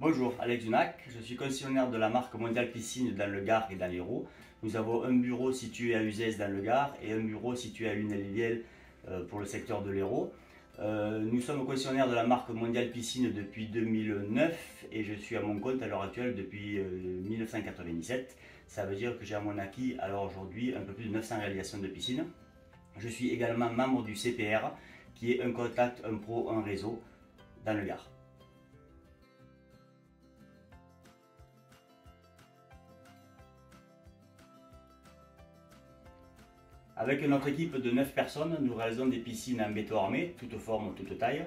Bonjour, Alex Dunac, je suis concessionnaire de la marque Mondial Piscine dans le Gard et dans l'Hérault. Nous avons un bureau situé à Uzès dans le Gard et un bureau situé à Lunel-Viel pour le secteur de l'Hérault. Nous sommes concessionnaires de la marque Mondial Piscine depuis 2009 et je suis à mon compte à l'heure actuelle depuis 1997. Ça veut dire que j'ai à mon acquis alors aujourd'hui un peu plus de 900 réalisations de piscine. Je suis également membre du CPR qui est un contact, un pro, un réseau dans le Gard. Avec notre équipe de 9 personnes, nous réalisons des piscines en béton armé, toutes formes, toutes tailles.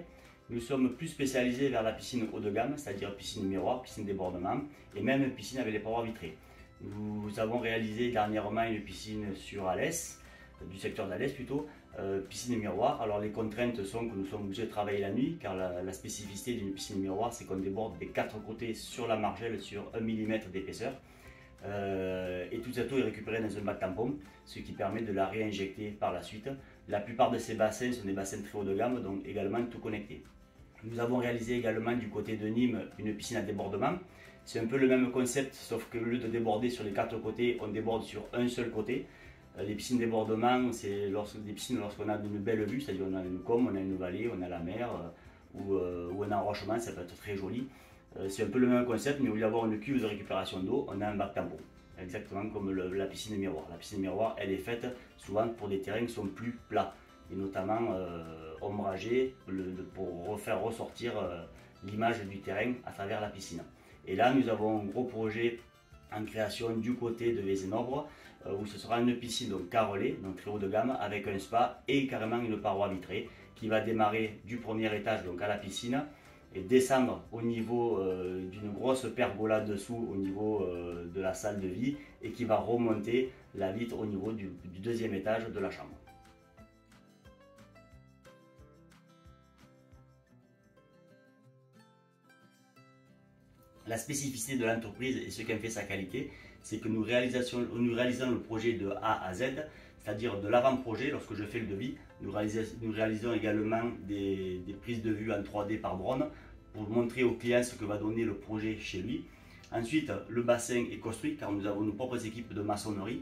Nous sommes plus spécialisés vers la piscine haut de gamme, c'est-à-dire piscine miroir, piscine débordement et même piscine avec les parois vitrées. Nous avons réalisé dernièrement une piscine sur Alès, du secteur d'Alès plutôt, piscine miroir. Alors les contraintes sont que nous sommes obligés de travailler la nuit car la spécificité d'une piscine miroir c'est qu'on déborde des 4 côtés sur la margelle sur 1 mm d'épaisseur. Et tout cette eau est récupérée dans un bac tampon, ce qui permet de la réinjecter par la suite. La plupart de ces bassins sont des bassins très haut de gamme, donc également tout connectés. Nous avons réalisé également du côté de Nîmes une piscine à débordement. C'est un peu le même concept, sauf que au lieu de déborder sur les 4 côtés, on déborde sur un seul côté. Les piscines débordement, c'est des piscines lorsqu'on a une belle vue, c'est-à-dire on a une combe, on a une vallée, on a la mer ou un enrochement, ça peut être très joli. C'est un peu le même concept, mais au lieu d'avoir une cuve de récupération d'eau, on a un bac tampon. Exactement comme la piscine miroir. La piscine miroir, elle est faite souvent pour des terrains qui sont plus plats, et notamment ombragés pour faire ressortir l'image du terrain à travers la piscine. Et là, nous avons un gros projet en création du côté de Vézénobre, où ce sera une piscine donc carrelée, donc très haut de gamme, avec un spa et carrément une paroi vitrée qui va démarrer du premier étage donc à la piscine et descendre au niveau d'une grosse pergola dessous au niveau de la salle de vie et qui va remonter la vitre au niveau du deuxième étage de la chambre. La spécificité de l'entreprise et ce qui en fait sa qualité, c'est que nous réalisons le projet de A à Z, c'est-à-dire de l'avant-projet, lorsque je fais le devis, nous réalisons également des prises de vue en 3D par drone pour montrer au client ce que va donner le projet chez lui. Ensuite, le bassin est construit car nous avons nos propres équipes de maçonnerie.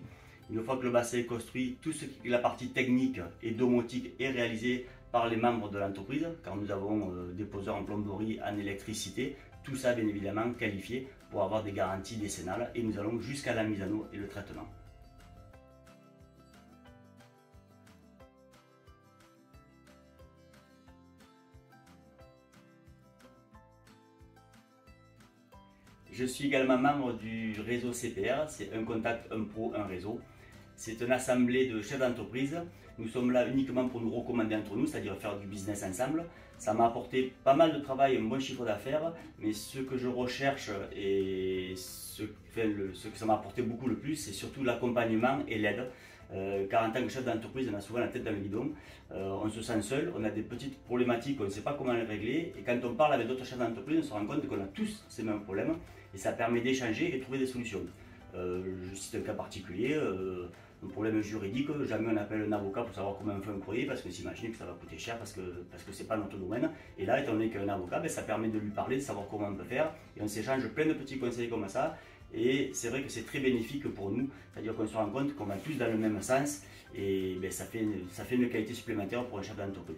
Une fois que le bassin est construit, toute la partie technique et domotique est réalisée par les membres de l'entreprise car nous avons des poseurs en plomberie, en électricité, tout ça bien évidemment qualifié pour avoir des garanties décennales et nous allons jusqu'à la mise en eau et le traitement. Je suis également membre du réseau CPR, c'est un contact, un pro, un réseau. C'est une assemblée de chefs d'entreprise. Nous sommes là uniquement pour nous recommander entre nous, c'est-à-dire faire du business ensemble. Ça m'a apporté pas mal de travail et un bon chiffre d'affaires, mais ce que je recherche et ce que ça m'a apporté beaucoup le plus, c'est surtout l'accompagnement et l'aide. Car en tant que chef d'entreprise, on a souvent la tête dans le guidon, on se sent seul, on a des petites problématiques, on ne sait pas comment les régler, et quand on parle avec d'autres chefs d'entreprise, on se rend compte qu'on a tous ces mêmes problèmes, et ça permet d'échanger et de trouver des solutions. Je cite un cas particulier, un problème juridique, jamais on appelle un avocat pour savoir comment on fait un courrier parce qu'on s'imagine que ça va coûter cher parce que c'est pas notre domaine. Et là, étant donné qu'un avocat, ça permet de lui parler, de savoir comment on peut faire et on s'échange plein de petits conseils comme ça. Et c'est vrai que c'est très bénéfique pour nous, c'est-à-dire qu'on se rend compte qu'on va tous dans le même sens et ça fait une qualité supplémentaire pour un chef d'entreprise.